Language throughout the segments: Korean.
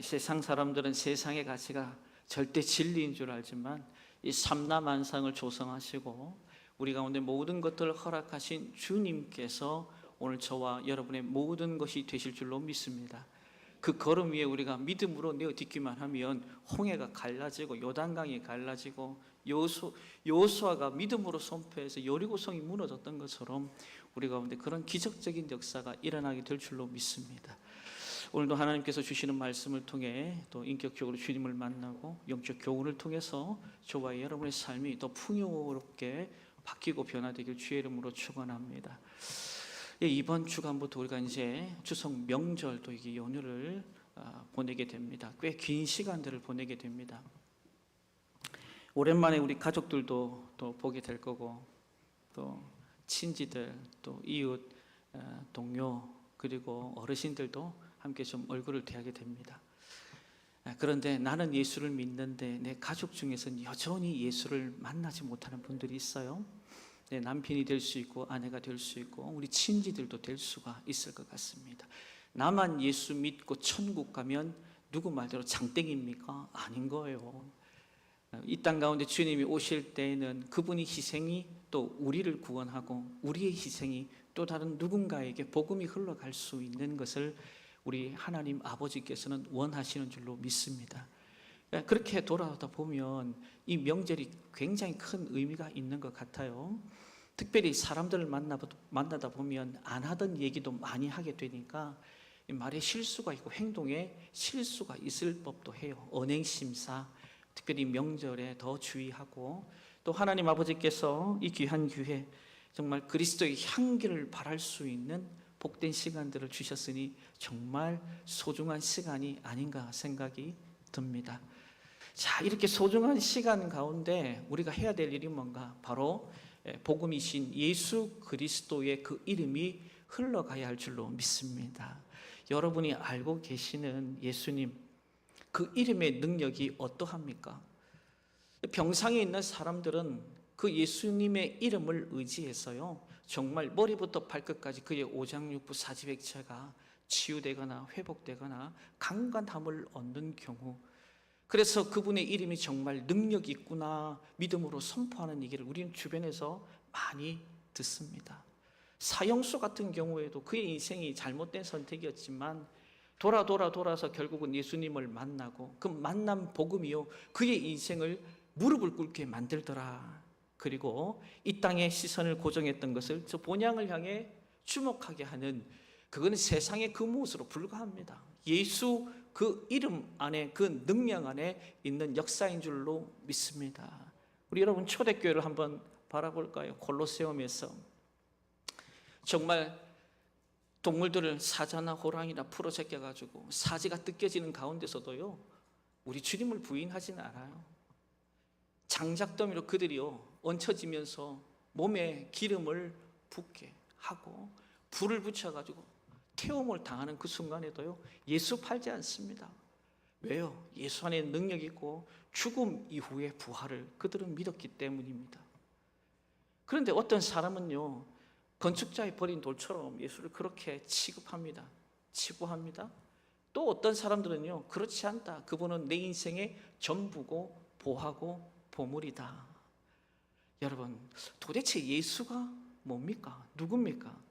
세상 사람들은 세상의 가치가 절대 진리인 줄 알지만 이 삼라만상을 조성하시고 우리 가운데 모든 것들을 허락하신 주님께서 오늘 저와 여러분의 모든 것이 되실 줄로 믿습니다. 그 걸음 위에 우리가 믿음으로 내어딛기만 하면 홍해가 갈라지고 요단강이 갈라지고 여호수아가 믿음으로 선포해서 여리고성이 무너졌던 것처럼 우리 가운데 그런 기적적인 역사가 일어나게 될 줄로 믿습니다. 오늘도 하나님께서 주시는 말씀을 통해 또 인격적으로 주님을 만나고 영적 교훈을 통해서 저와 여러분의 삶이 더 풍요롭게 바뀌고 변화되길 주의 이름으로 축원합니다. 이번 주간부터 우리가 이제 추석 명절 또 이게 연휴를 보내게 됩니다. 꽤 긴 시간들을 보내게 됩니다. 오랜만에 우리 가족들도 또 보게 될 거고 또 친지들 또 이웃 동료 그리고 어르신들도 함께 좀 얼굴을 대하게 됩니다. 그런데 나는 예수를 믿는데 내 가족 중에서는 여전히 예수를 만나지 못하는 분들이 있어요. 내 남편이 될 수 있고 아내가 될 수 있고 우리 친지들도 될 수가 있을 것 같습니다. 나만 예수 믿고 천국 가면 누구 말대로 장땡입니까? 아닌 거예요. 이 땅 가운데 주님이 오실 때에는 그분이 희생이 또 우리를 구원하고 우리의 희생이 또 다른 누군가에게 복음이 흘러갈 수 있는 것을 우리 하나님 아버지께서는 원하시는 줄로 믿습니다. 그렇게 돌아오다 보면 이 명절이 굉장히 큰 의미가 있는 것 같아요. 특별히 사람들을 만나다 보면 안 하던 얘기도 많이 하게 되니까 말에 실수가 있고 행동에 실수가 있을 법도 해요. 언행심사, 특별히 명절에 더 주의하고 또 하나님 아버지께서 이 귀한 기회 정말 그리스도의 향기를 발할 수 있는 복된 시간들을 주셨으니 정말 소중한 시간이 아닌가 생각이 듭니다. 자, 이렇게 소중한 시간 가운데 우리가 해야 될 일이 뭔가? 바로 복음이신 예수 그리스도의 그 이름이 흘러가야 할 줄로 믿습니다. 여러분이 알고 계시는 예수님, 그 이름의 능력이 어떠합니까? 병상에 있는 사람들은 그 예수님의 이름을 의지해서요 정말 머리부터 발끝까지 그의 오장육부 사지백체가 치유되거나 회복되거나 강건함을 얻는 경우, 그래서 그분의 이름이 정말 능력이 있구나 믿음으로 선포하는 얘기를 우리는 주변에서 많이 듣습니다. 사형수 같은 경우에도 그의 인생이 잘못된 선택이었지만 돌아서 결국은 예수님을 만나고 그 만난 복음이요 그의 인생을 무릎을 꿇게 만들더라. 그리고 이 땅에 시선을 고정했던 것을 저 본향을 향해 주목하게 하는, 그건 세상의 그 무엇으로 불과합니다. 예수 그 이름 안에 그 능력 안에 있는 역사인 줄로 믿습니다. 우리 여러분 초대교회를 한번 바라볼까요? 콜로세움에서 정말 동물들을 사자나 호랑이나 풀어 제껴가지고 사지가 뜯겨지는 가운데서도요 우리 주님을 부인하지는 않아요. 장작더미로 그들이요 얹혀지면서 몸에 기름을 붓게 하고 불을 붙여가지고 태움을 당하는 그 순간에도요 예수 팔지 않습니다. 왜요? 예수 안에 능력이 있고 죽음 이후의 부활을 그들은 믿었기 때문입니다. 그런데 어떤 사람은요 건축자의 버린 돌처럼 예수를 그렇게 취급합니다. 치부합니다. 또 어떤 사람들은요 그렇지 않다, 그분은 내 인생의 전부고 보하고 보물이다. 여러분 도대체 예수가 뭡니까? 누굽니까?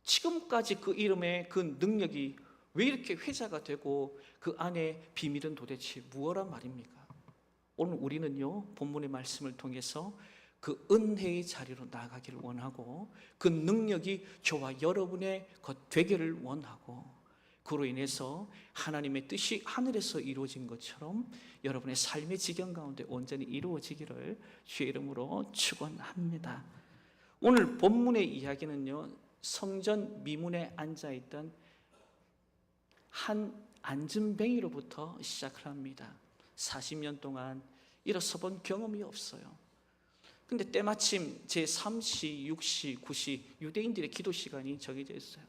지금까지 그 이름의 그 능력이 왜 이렇게 회자가 되고 그 안에 비밀은 도대체 무엇란 말입니까? 오늘 우리는요 본문의 말씀을 통해서 그 은혜의 자리로 나아가기를 원하고 그 능력이 저와 여러분의 것 되기를 원하고 그로 인해서 하나님의 뜻이 하늘에서 이루어진 것처럼 여러분의 삶의 지경 가운데 온전히 이루어지기를 주의 이름으로 축원합니다. 오늘 본문의 이야기는요 성전 미문에 앉아있던 한 안진뱅이로부터 시작을 합니다. 40년 동안 일어서 본 경험이 없어요. 근데 때마침 제3시, 6시, 9시 유대인들의 기도 시간이 정해져 있어요.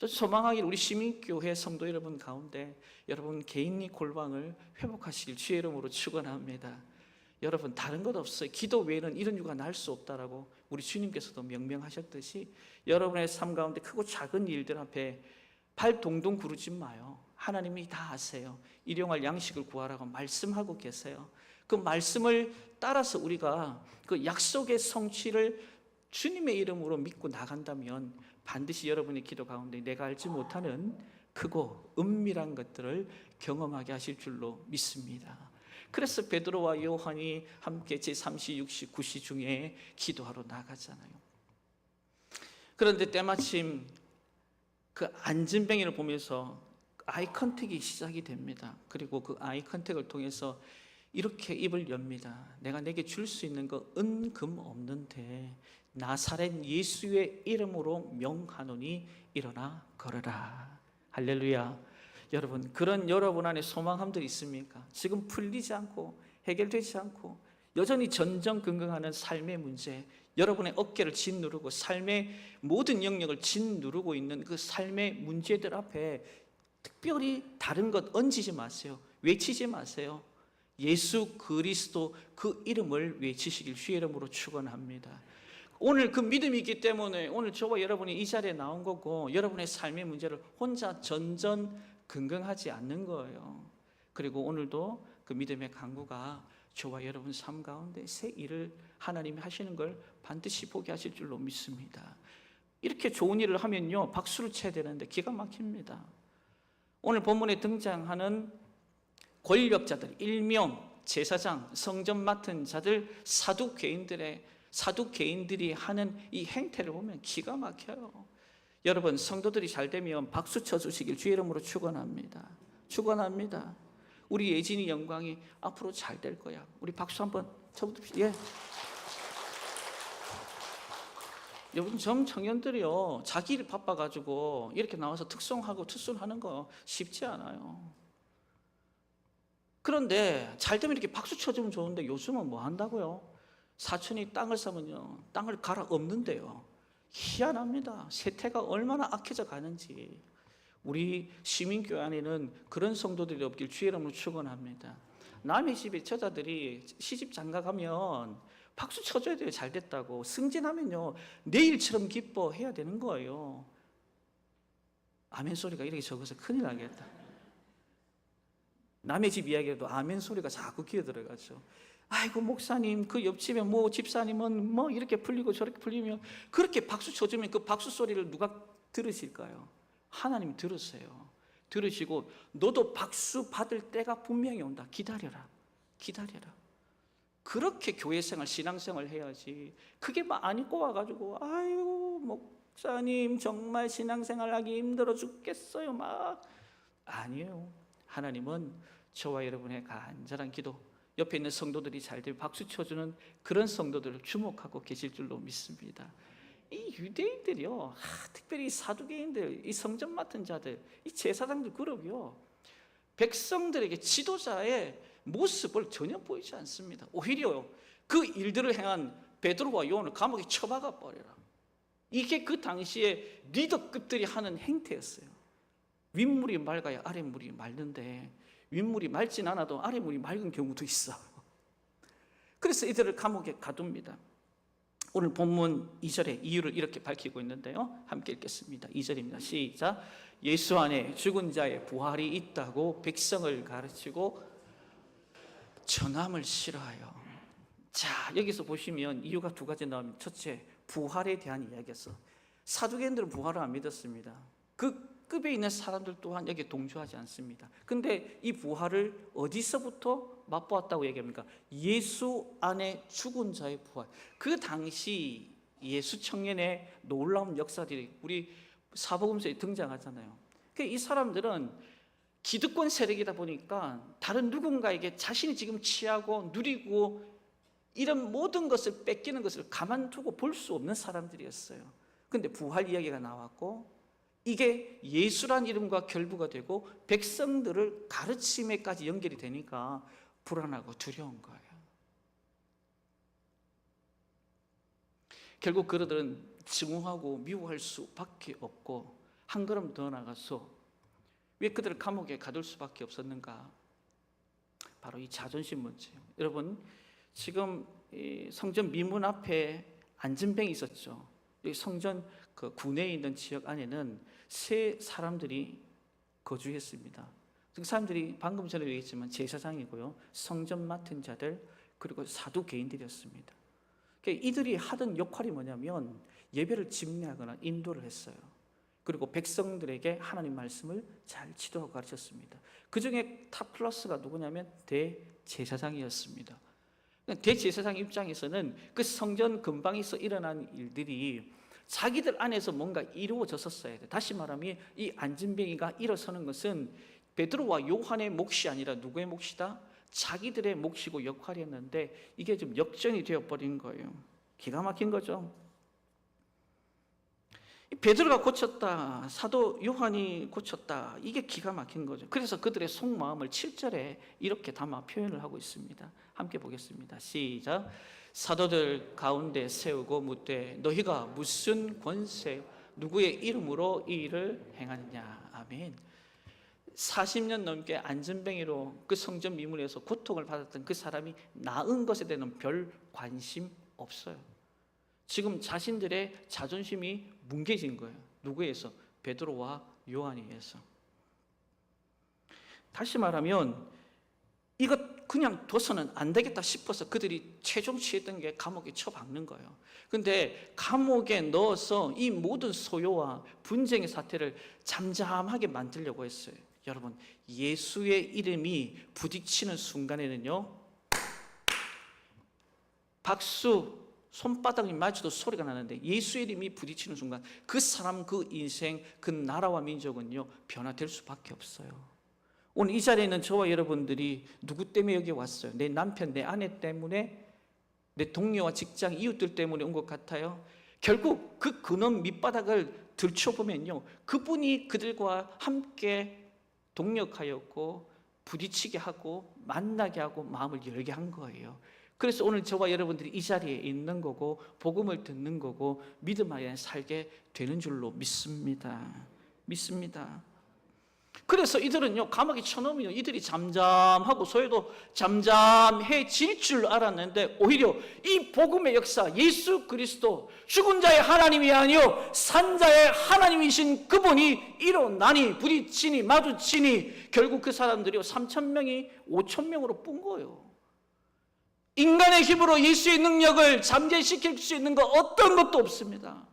소망하기를 우리 시민교회 성도 여러분 가운데 여러분 개인이 골방을 회복하시길 주의 이름으로 축원합니다. 여러분 다른 것 없어요. 기도 외에는 이런 유가 날 수 없다라고 우리 주님께서도 명명하셨듯이 여러분의 삶 가운데 크고 작은 일들 앞에 발 동동 구르지 마요. 하나님이 다 아세요. 일용할 양식을 구하라고 말씀하고 계세요. 그 말씀을 따라서 우리가 그 약속의 성취를 주님의 이름으로 믿고 나간다면 반드시 여러분의 기도 가운데 내가 알지 못하는 크고 은밀한 것들을 경험하게 하실 줄로 믿습니다. 그래서 베드로와 요한이 함께 제3시, 6시, 9시 중에 기도하러 나가잖아요. 그런데 때마침 그 안진뱅이를 보면서 아이 컨택이 시작이 됩니다. 그리고 그 아이 컨택을 통해서 이렇게 입을 엽니다. 내가 내게 줄 수 있는 거 은금 없는데 나사렛 예수의 이름으로 명하노니 일어나 걸어라. 할렐루야. 여러분, 그런 여러분 안에 소망함들 있습니까? 지금 풀리지 않고 해결되지 않고 여전히 전전긍긍하는 삶의 문제, 여러분의 어깨를 짓누르고 삶의 모든 영역을 짓누르고 있는 그 삶의 문제들 앞에 특별히 다른 것 얹지 마세요. 외치지 마세요. 예수 그리스도 그 이름을 외치시길 주의 이름으로 축원합니다. 오늘 그 믿음이 있기 때문에 오늘 저와 여러분이 이 자리에 나온 거고 여러분의 삶의 문제를 혼자 전전긍긍하지 않는 거예요. 그리고 오늘도 그 믿음의 강구가 저와 여러분 삶 가운데 새 일을 하나님이 하시는 걸 반드시 보게 하실 줄로 믿습니다. 이렇게 좋은 일을 하면요 박수를 쳐야 되는데 기가 막힙니다. 오늘 본문에 등장하는 권력자들, 일명 제사장, 성전 맡은 자들, 사두개인들이 하는 이 행태를 보면 기가 막혀요. 여러분, 성도들이 잘 되면 박수 쳐주시길 주의 이름으로 축원합니다. 축원합니다. 우리 예진이 영광이 앞으로 잘 될 거야. 우리 박수 한번 쳐봅시다. 예. 여러분, 전 청년들이요 자기 일 바빠가지고 이렇게 나와서 특송하고 투순하는 거 쉽지 않아요. 그런데 잘 되면 이렇게 박수 쳐주면 좋은데 요즘은 뭐 한다고요? 사촌이 땅을 사면요 땅을 갈아 엎는데요. 희한합니다. 세태가 얼마나 악해져 가는지. 우리 시민교회 안에는 그런 성도들이 없길 주의 이름으로 축원합니다. 남의 집에 처자들이 시집 장가가면 박수 쳐줘야 돼요. 잘 됐다고. 승진하면요 내일처럼 기뻐해야 되는 거예요. 아멘 소리가 이렇게 적어서 큰일 나겠다. 남의 집 이야기해도 아멘 소리가 자꾸 귀에 들어가죠. 아이고 목사님 그 옆집에 뭐 집사님은 뭐 이렇게 풀리고 저렇게 풀리면 그렇게 박수 쳐주면 그 박수 소리를 누가 들으실까요? 하나님이 들으세요. 들으시고 너도 박수 받을 때가 분명히 온다. 기다려라. 기다려라. 그렇게 교회생활 신앙생활 해야지. 그게 막 안 입고 와가지고 아유 목사님 정말 신앙생활 하기 힘들어 죽겠어요 막. 아니에요. 하나님은 저와 여러분의 간절한 기도, 옆에 있는 성도들이 잘 되면 박수 쳐주는 그런 성도들을 주목하고 계실 줄로 믿습니다. 이 유대인들이요 특별히 사두개인들, 이 성전 맡은 자들, 이 제사장들 그룹이요 백성들에게 지도자의 모습을 전혀 보이지 않습니다. 오히려 그 일들을 행한 베드로와 요한을 감옥에 처박아 버려라. 이게 그 당시에 리더급들이 하는 행태였어요. 윗물이 맑아야 아랫물이 맑는데 윗물이 맑진 않아도 아랫물이 맑은 경우도 있어. 그래서 이들을 감옥에 가둡니다. 오늘 본문 2절에 이유를 이렇게 밝히고 있는데요 함께 읽겠습니다. 2절입니다. 시작. 예수 안에 죽은 자의 부활이 있다고 백성을 가르치고 전함을 싫어하여. 자, 여기서 보시면 이유가 두 가지 나옵니다. 첫째, 부활에 대한 이야기였어. 사두개인들은 부활을 안 믿었습니다. 그 급에 있는 사람들 또한 여기에 동조하지 않습니다. 근데 이 부활을 어디서부터 맛보았다고 얘기합니까? 예수 안에 죽은 자의 부활. 그 당시 예수 청년의 놀라운 역사들이 우리 사복음서에 등장하잖아요. 이 사람들은 기득권 세력이다 보니까 다른 누군가에게 자신이 지금 취하고 누리고 이런 모든 것을 뺏기는 것을 가만두고 볼 수 없는 사람들이었어요. 근데 부활 이야기가 나왔고 이게 예수란 이름과 결부가 되고 백성들을 가르침에까지 연결이 되니까 불안하고 두려운 거예요. 결국 그들은 증오하고 미워할 수밖에 없고 한 걸음 더 나가서 왜 그들을 감옥에 가둘 수밖에 없었는가? 바로 이 자존심 문제예요. 여러분, 지금 성전 미문 앞에 안진뱅이 있었죠. 여기 성전 그 구내에 있는 지역 안에는 세 사람들이 거주했습니다. 그 사람들이 방금 전에 얘기했지만 제사장이고요, 성전 맡은 자들, 그리고 사두개인들이었습니다. 그러니까 이들이 하던 역할이 뭐냐면 예배를 집례하거나 인도를 했어요. 그리고 백성들에게 하나님 말씀을 잘 지도하고 가르쳤습니다. 그 중에 탑 클래스가 누구냐면 대제사장이었습니다. 대제사장 입장에서는 그 성전 근방에서 일어난 일들이 자기들 안에서 뭔가 이루어졌었어야 돼. 다시 말하면 이 안진뱅이가 일어서는 것은 베드로와 요한의 몫이 아니라 누구의 몫이다? 자기들의 몫이고 역할이었는데 이게 좀 역전이 되어버린 거예요. 기가 막힌 거죠. 베드로가 고쳤다, 사도 요한이 고쳤다, 이게 기가 막힌 거죠. 그래서 그들의 속마음을 7절에 이렇게 담아 표현을 하고 있습니다. 함께 보겠습니다. 시작. 사도들 가운데 세우고 묻되 너희가 무슨 권세 누구의 이름으로 이 일을 행하느냐. 아멘. 40년 넘게 안전뱅이로 그 성전 미문에서 고통을 받았던 그 사람이 나은 것에 대한 별 관심 없어요. 지금 자신들의 자존심이 뭉개진 거예요. 누구에 의해서? 베드로와 요한에 의해서. 다시 말하면 이것 그냥 둬서는 안 되겠다 싶어서 그들이 최종 취했던 게 감옥에 처박는 거예요. 근데 감옥에 넣어서 이 모든 소요와 분쟁의 사태를 잠잠하게 만들려고 했어요. 여러분, 예수의 이름이 부딪히는 순간에는요, 박수, 손바닥이 맞아도 소리가 나는데 예수의 이름이 부딪히는 순간 그 사람, 그 인생, 그 나라와 민족은요 변화될 수밖에 없어요. 오늘 이 자리에 있는 저와 여러분들이 누구 때문에 여기 왔어요? 내 남편, 내 아내 때문에, 내 동료와 직장, 이웃들 때문에 온 것 같아요? 결국 그 근원 밑바닥을 들춰보면요, 그분이 그들과 함께 동력하였고 부딪히게 하고 만나게 하고 마음을 열게 한 거예요. 그래서 오늘 저와 여러분들이 이 자리에 있는 거고 복음을 듣는 거고 믿음 안에 살게 되는 줄로 믿습니다. 그래서 이들은요 감옥에 쳐넣으면 이들이 잠잠하고 소외도 잠잠해질 줄 알았는데 오히려 이 복음의 역사, 예수 그리스도 죽은 자의 하나님이 아니요 산 자의 하나님이신 그분이 일어나니 부딪히니 마주치니 결국 그 사람들이 3,000명이 5,000명으로 뿐 거예요. 인간의 힘으로 예수의 능력을 잠재시킬 수 있는 거 어떤 것도 없습니다.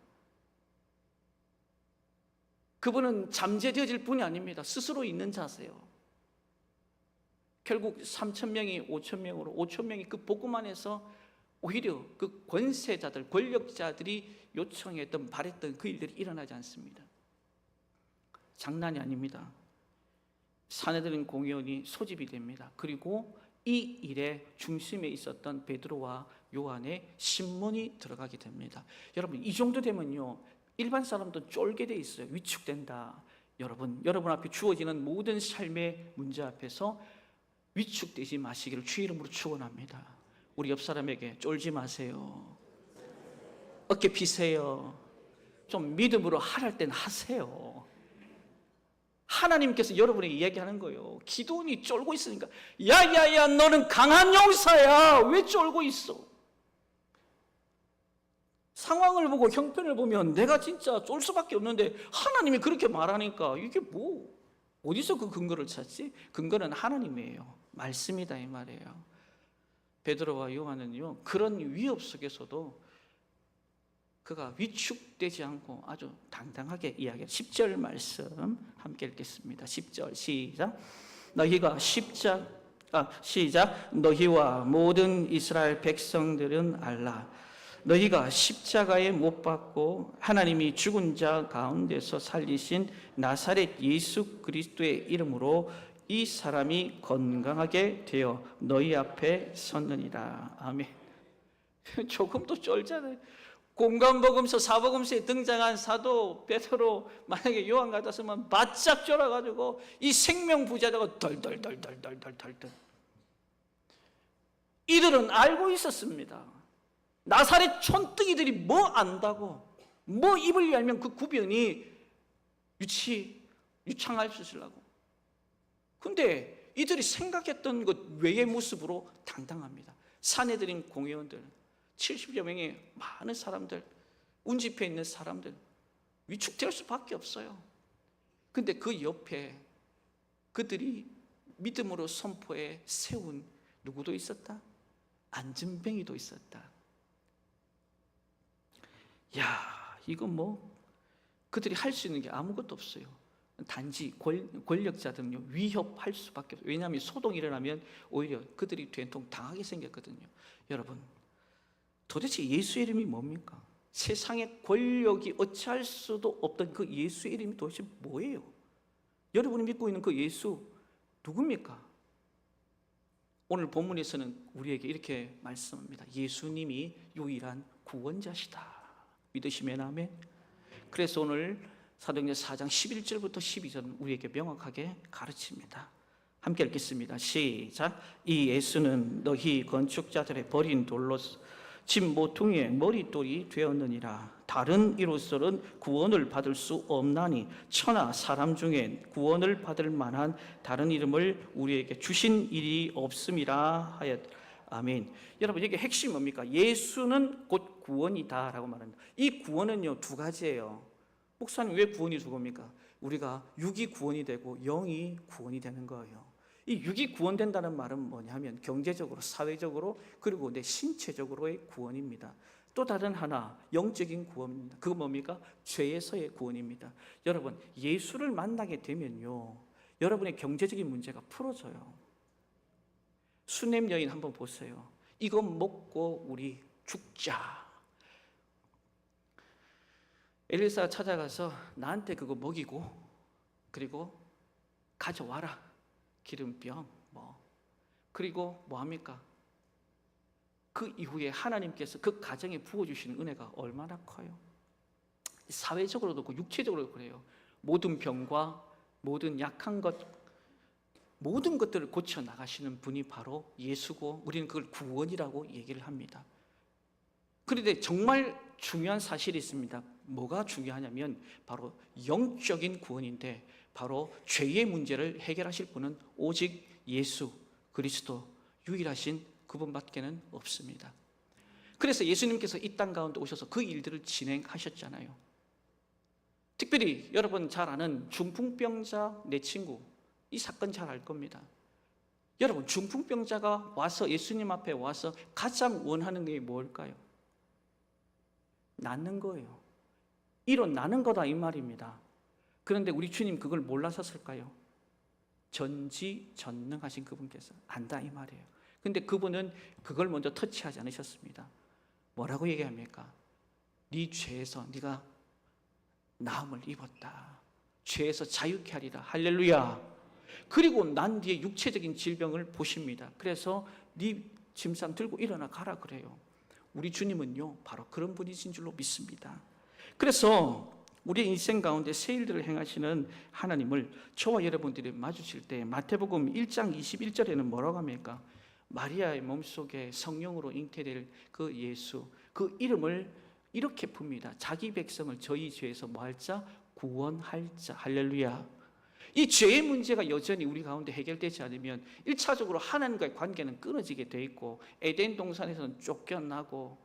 그분은 잠재되어질 분이 아닙니다. 스스로 있는 자세요. 결국 3,000명이 5,000명으로 5,000명이 그 복음 안에서 오히려 그 권세자들, 권력자들이 요청했던 바랬던 그 일들이 일어나지 않습니다. 장난이 아닙니다. 사내들인 공의원이 소집이 됩니다. 그리고 이 일의 중심에 있었던 베드로와 요한의 신문이 들어가게 됩니다. 여러분, 이 정도 되면요 일반 사람도 쫄게 돼 있어요. 위축된다. 여러분 앞에 주어지는 모든 삶의 문제 앞에서 위축되지 마시기를 주의 이름으로 축원합니다. 우리 옆 사람에게 쫄지 마세요. 어깨 피세요. 좀 믿음으로 하랄 땐 하세요. 하나님께서 여러분에게 이야기하는 거예요. 기도원이 쫄고 있으니까 야야야 너는 강한 용사야. 왜 쫄고 있어? 상황을 보고 형편을 보면 내가 진짜 쫄 수밖에 없는데 하나님이 그렇게 말하니까 이게 뭐 어디서 그 근거를 찾지? 근거는 하나님이에요. 말씀이다 이 말이에요. 베드로와 요한은요 그런 위협 속에서도 그가 위축되지 않고 아주 당당하게 이야기해요. 10절 말씀 함께 읽겠습니다. 10절 시작. 너희와 모든 이스라엘 백성들은 알라. 너희가 십자가에 못 박고 하나님이 죽은 자 가운데서 살리신 나사렛 예수 그리스도의 이름으로 이 사람이 건강하게 되어 너희 앞에 섰느니라. 아멘. 조금도 쫄잖아요. 공관복음서 사복음서에 등장한 사도 베드로 만약에 요한 같았으면 바짝 쫄아가지고 이 생명 부자다가 덜덜덜덜덜덜덜. 이들은 알고 있었습니다. 나사렛 촌뜨기들이 뭐 안다고, 뭐 입을 열면 그 구변이 유창할 수 있으려고. 근데 이들이 생각했던 것 외의 모습으로 당당합니다. 사내들인 공회원들 70여 명의 많은 사람들, 운집해 있는 사람들 위축될 수밖에 없어요. 근데 그 옆에 그들이 믿음으로 선포해 세운 누구도 있었다? 안진뱅이도 있었다. 야, 이건 뭐 그들이 할 수 있는 게 아무것도 없어요. 단지 권력자들은요 위협할 수밖에 없어요. 왜냐하면 소동이 일어나면 오히려 그들이 된통 당하게 생겼거든요. 여러분, 도대체 예수의 이름이 뭡니까? 세상의 권력이 어찌할 수도 없던 그 예수의 이름이 도대체 뭐예요? 여러분이 믿고 있는 그 예수 누굽니까? 오늘 본문에서는 우리에게 이렇게 말씀합니다. 예수님이 유일한 구원자시다. 믿으시면 아멘. 그래서 오늘 사도행전 4장 11절부터 12절은 우리에게 명확하게 가르칩니다. 함께 읽겠습니다. 시작. 이 예수는 너희 건축자들의 버린 돌로서 집 모퉁이의 머릿돌이 되었느니라. 다른 이로서는 구원을 받을 수 없나니 천하 사람 중에 구원을 받을 만한 다른 이름을 우리에게 주신 일이 없음이라 하였. 아멘. 여러분, 이게 핵심이 뭡니까? 예수는 곧 구원이다 라고 말합니다. 이 구원은요 두 가지예요. 목사님, 왜 구원이 두 겁니까? 우리가 육이 구원이 되고 영이 구원이 되는 거예요. 이 육이 구원된다는 말은 뭐냐면 경제적으로, 사회적으로, 그리고 내 신체적으로의 구원입니다. 또 다른 하나 영적인 구원입니다. 그거 뭡니까? 죄에서의 구원입니다. 여러분, 예수를 만나게 되면요 여러분의 경제적인 문제가 풀어져요. 수냄 여인 한번 보세요. 이거 먹고 우리 죽자. 엘리사가 찾아가서 나한테 그거 먹이고 그리고 가져와라. 기름병 그리고 뭐합니까? 그 이후에 하나님께서 그 가정에 부어주시는 은혜가 얼마나 커요. 사회적으로도 그렇고 육체적으로도 그래요. 모든 병과 모든 약한 것, 모든 것들을 고쳐나가시는 분이 바로 예수고 우리는 그걸 구원이라고 얘기를 합니다. 그런데 정말 중요한 사실이 있습니다. 뭐가 중요하냐면 바로 영적인 구원인데 바로 죄의 문제를 해결하실 분은 오직 예수 그리스도 유일하신 그분밖에는 없습니다. 그래서 예수님께서 이 땅 가운데 오셔서 그 일들을 진행하셨잖아요. 특별히 여러분 잘 아는 중풍병자 내 친구, 이 사건 잘 알 겁니다. 여러분, 중풍병자가 와서 예수님 앞에 와서 가장 원하는 게 뭘까요? 낫는 거예요. 일어나는 거다 이 말입니다. 그런데 우리 주님 그걸 몰라셨을까요? 전지전능하신 그분께서 안다 이 말이에요. 근데 그분은 그걸 먼저 터치하지 않으셨습니다. 뭐라고 얘기합니까? 네 죄에서 네가 나음을 입었다. 죄에서 자유케 하리라. 할렐루야. 그리고 난 뒤에 육체적인 질병을 보십니다. 그래서 네 짐상 들고 일어나 가라 그래요. 우리 주님은요 바로 그런 분이신 줄로 믿습니다. 그래서 우리 인생 가운데 새 일들을 행하시는 하나님을 저와 여러분들이 마주칠 때 마태복음 1장 21절에는 뭐라고 합니까? 마리아의 몸속에 성령으로 잉태될 그 예수, 그 이름을 이렇게 풉니다. 자기 백성을 저희 죄에서 뭐할 자? 구원할 자. 할렐루야. 이 죄의 문제가 여전히 우리 가운데 해결되지 않으면 1차적으로 하나님과의 관계는 끊어지게 돼 있고 에덴 동산에서는 쫓겨나고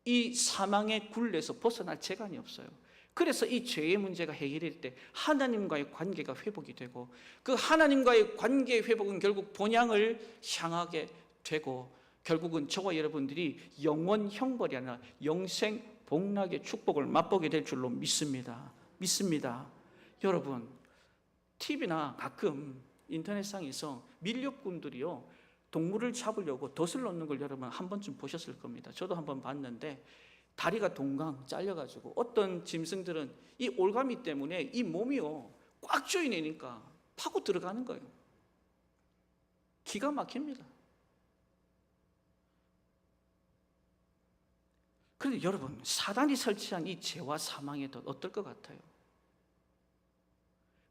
이 사망의 굴레에서 벗어날 재간이 없어요. 그래서 이 죄의 문제가 해결될 때 하나님과의 관계가 회복이 되고 그 하나님과의 관계의 회복은 결국 본향을 향하게 되고 결국은 저와 여러분들이 영원 형벌이 아니라 영생 복락의 축복을 맛보게 될 줄로 믿습니다. 여러분, TV나 가끔 인터넷상에서 밀렵꾼들이요 동물을 잡으려고 덫을 놓는 걸 여러분 한 번쯤 보셨을 겁니다. 저도 한 번 봤는데 다리가 동강 잘려가지고 어떤 짐승들은 이 올가미 때문에 이 몸이요 꽉 조이내니까 파고 들어가는 거예요. 기가 막힙니다. 그런데 여러분, 사단이 설치한 이 죄와 사망의 덫 어떨 것 같아요?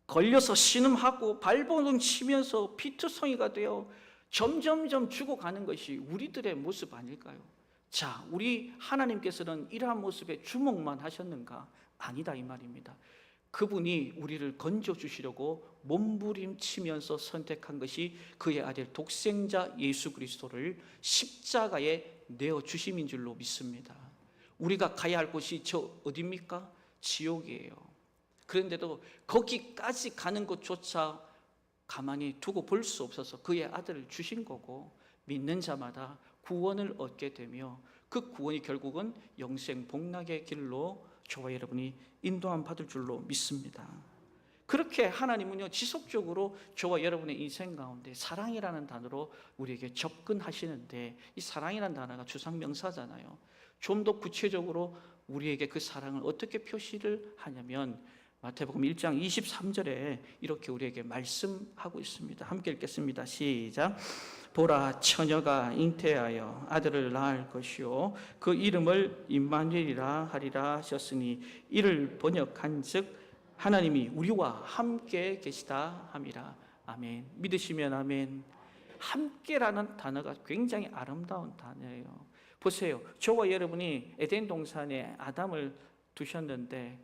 걸려서 신음하고 발버둥 치면서 피투성이가 되어 점점점 죽어가는 것이 우리들의 모습 아닐까요? 자, 우리 하나님께서는 이러한 모습에 주목만 하셨는가? 아니다 이 말입니다. 그분이 우리를 건져주시려고 몸부림치면서 선택한 것이 그의 아들 독생자 예수 그리스도를 십자가에 내어주심인 줄로 믿습니다. 우리가 가야 할 곳이 저 어디입니까? 지옥이에요. 그런데도 거기까지 가는 것조차 가만히 두고 볼 수 없어서 그의 아들을 주신 거고, 믿는 자마다 구원을 얻게 되며 그 구원이 결국은 영생 복락의 길로 저와 여러분이 인도함 받을 줄로 믿습니다. 그렇게 하나님은요, 지속적으로 저와 여러분의 인생 가운데 사랑이라는 단어로 우리에게 접근하시는데, 이 사랑이라는 단어가 주상명사잖아요. 좀 더 구체적으로 우리에게 그 사랑을 어떻게 표시를 하냐면 마태복음 1장 23절에 이렇게 우리에게 말씀하고 있습니다. 함께 읽겠습니다. 시작. 보라, 처녀가 잉태하여 아들을 낳을 것이요 그 이름을 임마누엘이라 하리라 하셨으니, 이를 번역한즉 하나님이 우리와 함께 계시다 함이라. 아멘. 믿으시면 아멘. 함께라는 단어가 굉장히 아름다운 단어예요. 보세요. 저와 여러분이 에덴 동산에 아담을 두셨는데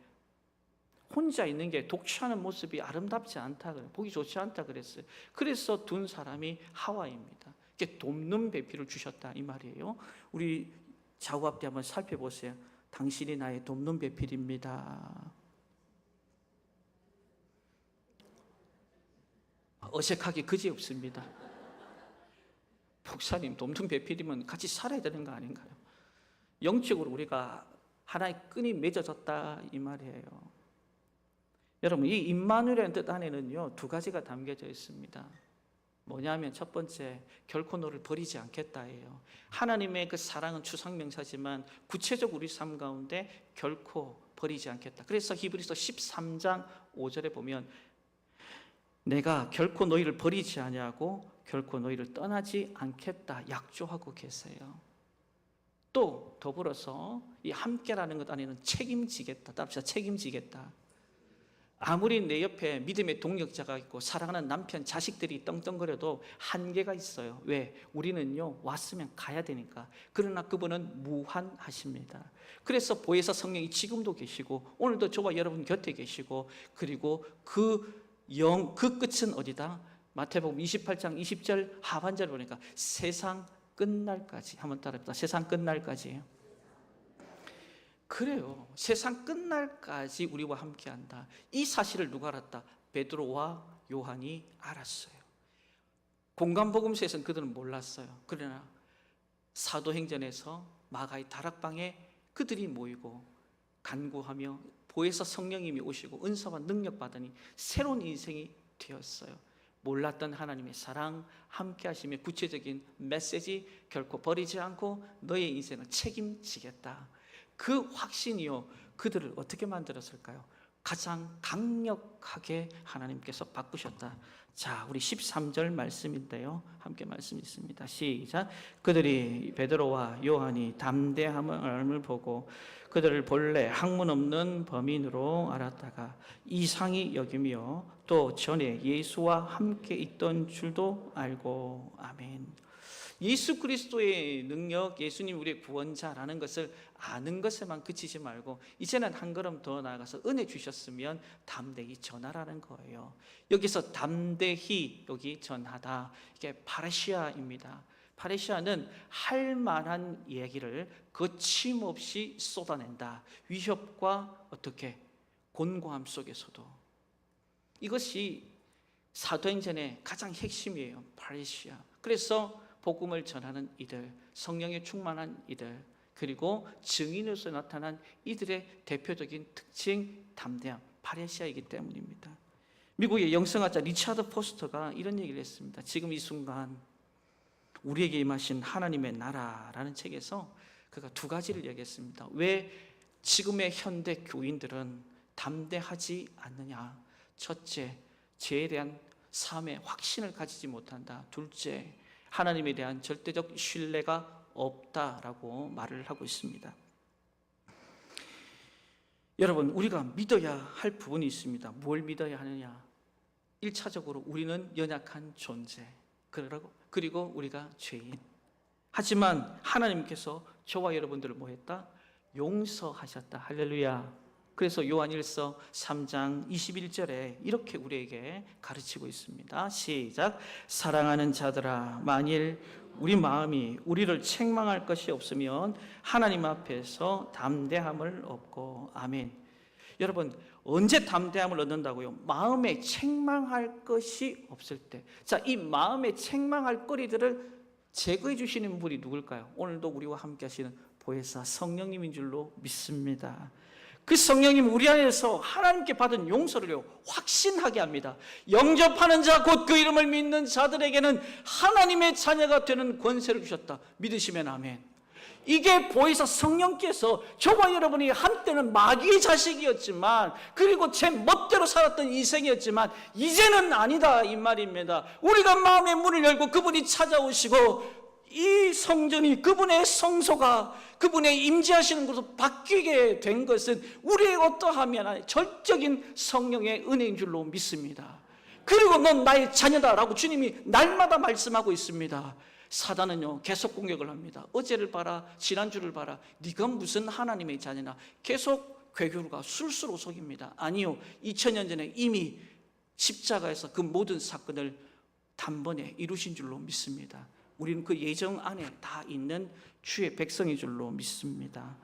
혼자 있는 게, 독취하는 모습이 아름답지 않다, 보기 좋지 않다 그랬어요. 그래서 둔 사람이 하와입니다. 이게 돕는 배필을 주셨다 이 말이에요. 우리 좌우 앞뒤 한번 살펴보세요. 당신이 나의 돕는 배필입니다. 어색하기 그지없습니다. 목사님, 돕는 배필이면 같이 살아야 되는 거 아닌가요? 영적으로 우리가 하나의 끈이 맺어졌다 이 말이에요. 여러분, 이 임마누엘이라는 뜻 안에는요, 두 가지가 담겨져 있습니다. 뭐냐면 첫 번째, 결코 너를 버리지 않겠다예요. 하나님의 그 사랑은 추상명사지만 구체적 우리 삶 가운데 결코 버리지 않겠다. 그래서 히브리서 13장 5절에 보면 내가 결코 너희를 버리지 아니하고 결코 너희를 떠나지 않겠다 약조하고 계세요. 또 더불어서 이 함께라는 것 안에는 책임지겠다. 답시다. 책임지겠다. 아무리 내 옆에 믿음의 동력자가 있고 사랑하는 남편, 자식들이 떵떵거려도 한계가 있어요. 왜? 우리는요, 왔으면 가야 되니까. 그러나 그분은 무한하십니다. 그래서 보혜사 성령이 지금도 계시고 오늘도 저와 여러분 곁에 계시고, 그리고 그 끝은 어디다? 마태복음 28장 20절 하반절 보니까 세상 끝날까지. 한번 따라해봅시다. 세상 끝날까지. 그래요. 세상 끝날까지 우리와 함께한다. 이 사실을 누가 알았다? 베드로와 요한이 알았어요. 공간복음서에서는 그들은 몰랐어요. 그러나 사도행전에서 마가의 다락방에 그들이 모이고 간구하며 보혜사 성령님이 오시고 은사와 능력 받으니 새로운 인생이 되었어요. 몰랐던 하나님의 사랑, 함께 하시며 구체적인 메시지, 결코 버리지 않고 너의 인생을 책임지겠다. 그 확신이요, 그들을 어떻게 만들었을까요? 가장 강력하게 하나님께서 바꾸셨다. 자, 우리 13절 말씀인데요, 함께 말씀이 있습니다. 시작. 그들이 베드로와 요한이 담대함을 보고 그들을 본래 학문 없는 범인으로 알았다가 이상히 여기며 또 전에 예수와 함께 있던 줄도 알고. 아멘. 예수 그리스도의 능력, 예수님 우리의 구원자라는 것을 아는 것에만 그치지 말고 이제는 한 걸음 더 나아가서 은혜 주셨으면 담대히 전하라는 거예요. 여기서 담대히, 여기 전하다, 이게 파레시아입니다. 파레시아는 할 만한 얘기를 거침없이 쏟아낸다. 위협과 어떻게 곤고함 속에서도. 이것이 사도행전의 가장 핵심이에요. 파레시아. 그래서 복음을 전하는 이들, 성령에 충만한 이들, 그리고 증인으로서 나타난 이들의 대표적인 특징, 담대함, 파레시아이기 때문입니다. 미국의 영성학자 리차드 포스터가 이런 얘기를 했습니다. 지금 이 순간 우리에게 임하신 하나님의 나라라는 책에서 그가 두 가지를 얘기했습니다. 왜 지금의 현대 교인들은 담대하지 않느냐? 첫째, 죄에 대한 삶의 확신을 가지지 못한다. 둘째, 하나님에 대한 절대적 신뢰가 없다라고 말을 하고 있습니다. 여러분, 우리가 믿어야 할 부분이 있습니다. 뭘 믿어야 하느냐? 1차적으로 우리는 연약한 존재, 그리고 우리가 죄인. 하지만 하나님께서 저와 여러분들을 뭐 했다? 용서하셨다. 할렐루야. 그래서 요한 1서 3장 21절에 이렇게 우리에게 가르치고 있습니다. 시작. 사랑하는 자들아, 만일 우리 마음이 우리를 책망할 것이 없으면 하나님 앞에서 담대함을 얻고. 아멘. 여러분, 언제 담대함을 얻는다고요? 마음에 책망할 것이 없을 때. 자, 이 마음에 책망할 거리들을 제거해 주시는 분이 누굴까요? 오늘도 우리와 함께 하시는 보혜사 성령님인 줄로 믿습니다. 그 성령님 우리 안에서 하나님께 받은 용서를요 확신하게 합니다. 영접하는 자 곧 그 이름을 믿는 자들에게는 하나님의 자녀가 되는 권세를 주셨다. 믿으시면 아멘. 이게 보혜사 성령께서 저와 여러분이 한때는 마귀의 자식이었지만, 그리고 제 멋대로 살았던 인생이었지만 이제는 아니다 이 말입니다. 우리가 마음의 문을 열고 그분이 찾아오시고 이 성전이, 그분의 성소가 그분의 임재하시는 곳으로 바뀌게 된 것은 우리의 어떠하면 절적인 성령의 은혜인 줄로 믿습니다. 그리고 넌 나의 자녀다라고 주님이 날마다 말씀하고 있습니다. 사단은요 계속 공격을 합니다. 어제를 봐라, 지난주를 봐라, 네가 무슨 하나님의 자녀나, 계속 괴교가 술수로 속입니다. 아니요, 2000년 전에 이미 십자가에서 그 모든 사건을 단번에 이루신 줄로 믿습니다. 우리는 그 예정 안에 다 있는 주의 백성인 줄로 믿습니다.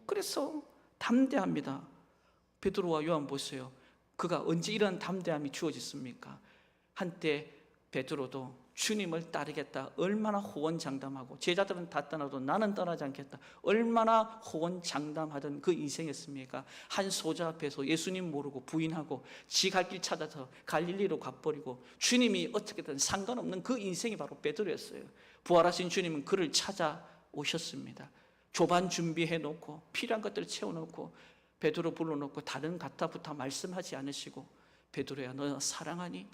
그래서 담대합니다. 베드로와 요한 보세요. 그가 언제 이런 담대함이 주어졌습니까? 한때 베드로도 주님을 따르겠다 얼마나 호언장담하고, 제자들은 다 떠나도 나는 떠나지 않겠다 얼마나 호언장담하던 그 인생이었습니까? 한 소자 앞에서 예수님 모르고 부인하고 지 갈 길 찾아서 갈릴리로 가버리고 주님이 어떻게든 상관없는 그 인생이 바로 베드로였어요. 부활하신 주님은 그를 찾아오셨습니다. 조반 준비해 놓고 필요한 것들을 채워놓고 베드로 불러놓고 다른 가타부타 말씀하지 않으시고, 베드로야 너 사랑하니?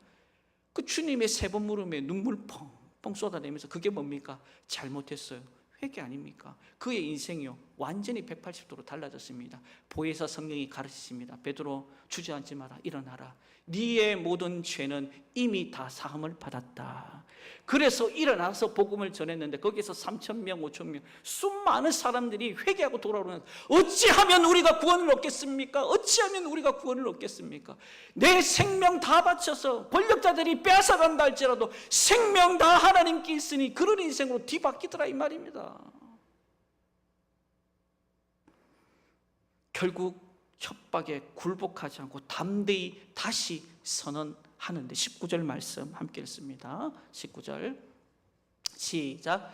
그 주님의 세 번 물음에 눈물 펑펑 쏟아내면서, 그게 뭡니까? 잘못했어요. 회개 아닙니까? 그의 인생이요 완전히 180도로 달라졌습니다. 보혜사 성령이 가르치십니다. 베드로 주저앉지 마라, 일어나라. 네의 모든 죄는 이미 다 사함을 받았다. 그래서 일어나서 복음을 전했는데 거기서 3,000명 5,000명 수많은 사람들이 회개하고 돌아오는, 어찌하면 우리가 구원을 얻겠습니까? 어찌하면 우리가 구원을 얻겠습니까? 내 생명 다 바쳐서 권력자들이 뺏어간다 할지라도 생명 다 하나님께 있으니 그런 인생으로 뒤바뀌더라 이 말입니다. 결국 협박에 굴복하지 않고 담대히 다시 선언하는데, 19절 말씀 함께 읽습니다. 19절 시작.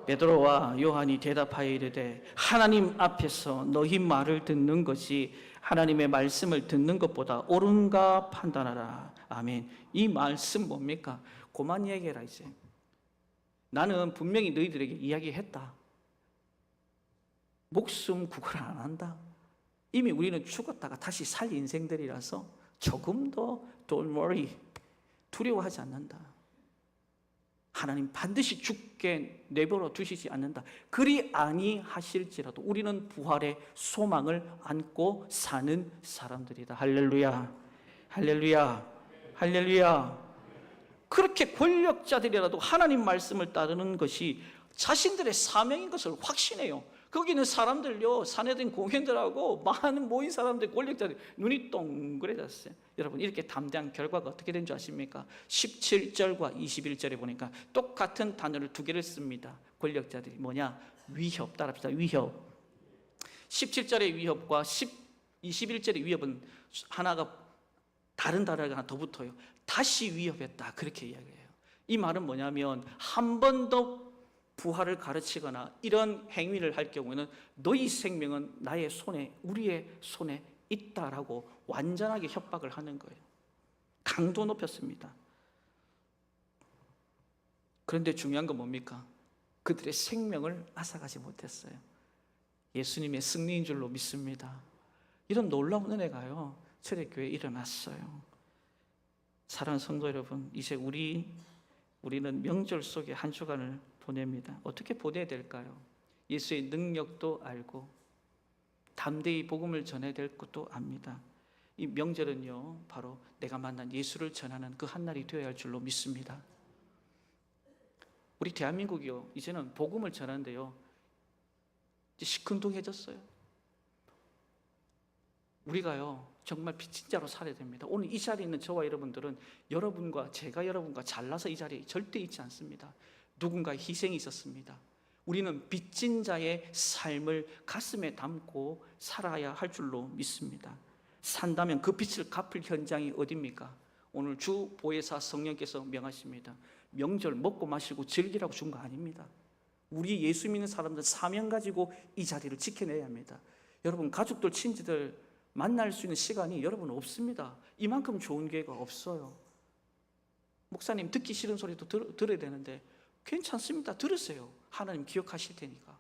베드로와 요한이 대답하여 이르되 하나님 앞에서 너희 말을 듣는 것이 하나님의 말씀을 듣는 것보다 옳은가 판단하라. 아멘. 이 말씀 뭡니까? 그만 얘기해라. 이제 나는 분명히 너희들에게 이야기했다. 목숨 구걸 안 한다. 이미 우리는 죽었다가 다시 살 인생들이라서 조금 더 don't worry, 두려워하지 않는다. 하나님 반드시 죽게 내버려 두시지 않는다. 그리 아니하실지라도 우리는 부활의 소망을 안고 사는 사람들이다. 할렐루야, 할렐루야, 할렐루야. 그렇게 권력자들이라도 하나님 말씀을 따르는 것이 자신들의 사명인 것을 확신해요. 거기는 사람들요, 사내된 공회들하고 많은 모인 사람들, 권력자들 눈이 동그래졌어요. 여러분, 이렇게 담대한 결과가 어떻게 된 줄 아십니까? 17절과 21절에 보니까 똑같은 단어를 두 개를 씁니다. 권력자들이 뭐냐? 위협. 따라합시다. 위협. 17절의 위협과 21절의 위협은 하나가 다른 단어가 하나 더 붙어요. 다시 위협했다, 그렇게 이야기해요. 이 말은 뭐냐면 한 번 더 부활을 가르치거나 이런 행위를 할 경우에는 너희 생명은 나의 손에, 우리의 손에 있다라고 완전하게 협박을 하는 거예요. 강도 높였습니다. 그런데 중요한 건 뭡니까? 그들의 생명을 앗아가지 못했어요. 예수님의 승리인 줄로 믿습니다. 이런 놀라운 은혜가요 초대교회에 일어났어요. 사랑하는 성도 여러분, 이제 우리는 명절 속에 한 주간을 보냅니다. 어떻게 보내야 될까요? 예수의 능력도 알고 담대히 복음을 전해야 될 것도 압니다. 이 명절은요 바로 내가 만난 예수를 전하는 그 한날이 되어야 할 줄로 믿습니다. 우리 대한민국이요 이제는 복음을 전하는데요 이제 시큰둥해졌어요. 우리가요 정말 빛인 자로 살아야 됩니다. 오늘 이 자리에 있는 저와 여러분들은 제가 여러분과 잘나서 이 자리에 절대 있지 않습니다. 누군가의 희생이 있었습니다. 우리는 빚진 자의 삶을 가슴에 담고 살아야 할 줄로 믿습니다. 산다면 그 빚을 갚을 현장이 어디입니까? 오늘 주 보혜사 성령께서 명하십니다. 명절 먹고 마시고 즐기라고 준 거 아닙니다. 우리 예수 믿는 사람들 사명 가지고 이 자리를 지켜내야 합니다. 여러분, 가족들, 친지들 만날 수 있는 시간이 여러분 없습니다. 이만큼 좋은 기회가 없어요. 목사님 듣기 싫은 소리도 들어야 되는데 괜찮습니다. 들으세요. 하나님 기억하실 테니까.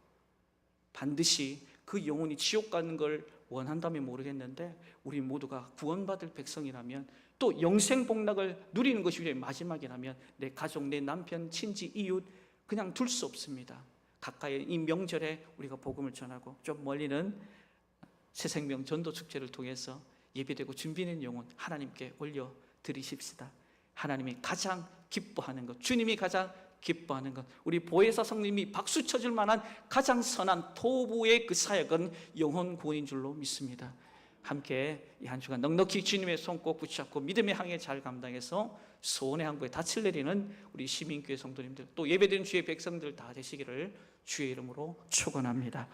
반드시 그 영혼이 지옥 가는 걸 원한다면 모르겠는데 우리 모두가 구원받을 백성이라면 또 영생복락을 누리는 것이 우리의 마지막이라면 내 가족, 내 남편, 친지, 이웃 그냥 둘 수 없습니다. 가까이 이 명절에 우리가 복음을 전하고 좀 멀리는 새생명 전도 축제를 통해서 예배되고 준비된 영혼 하나님께 올려드리십시다. 하나님이 가장 기뻐하는 것, 주님이 가장 기뻐하는 것, 우리 보혜사 성님이 박수 쳐줄 만한 가장 선한 토부의 그 사역은 영혼 구원인 줄로 믿습니다. 함께 이 한 주간 넉넉히 주님의 손 꼭 붙잡고 믿음의 항해 잘 감당해서 소원의 항구에 닻을 내리는 우리 시민교회 성도님들 또 예배드린 주의 백성들 다 되시기를 주의 이름으로 축원합니다.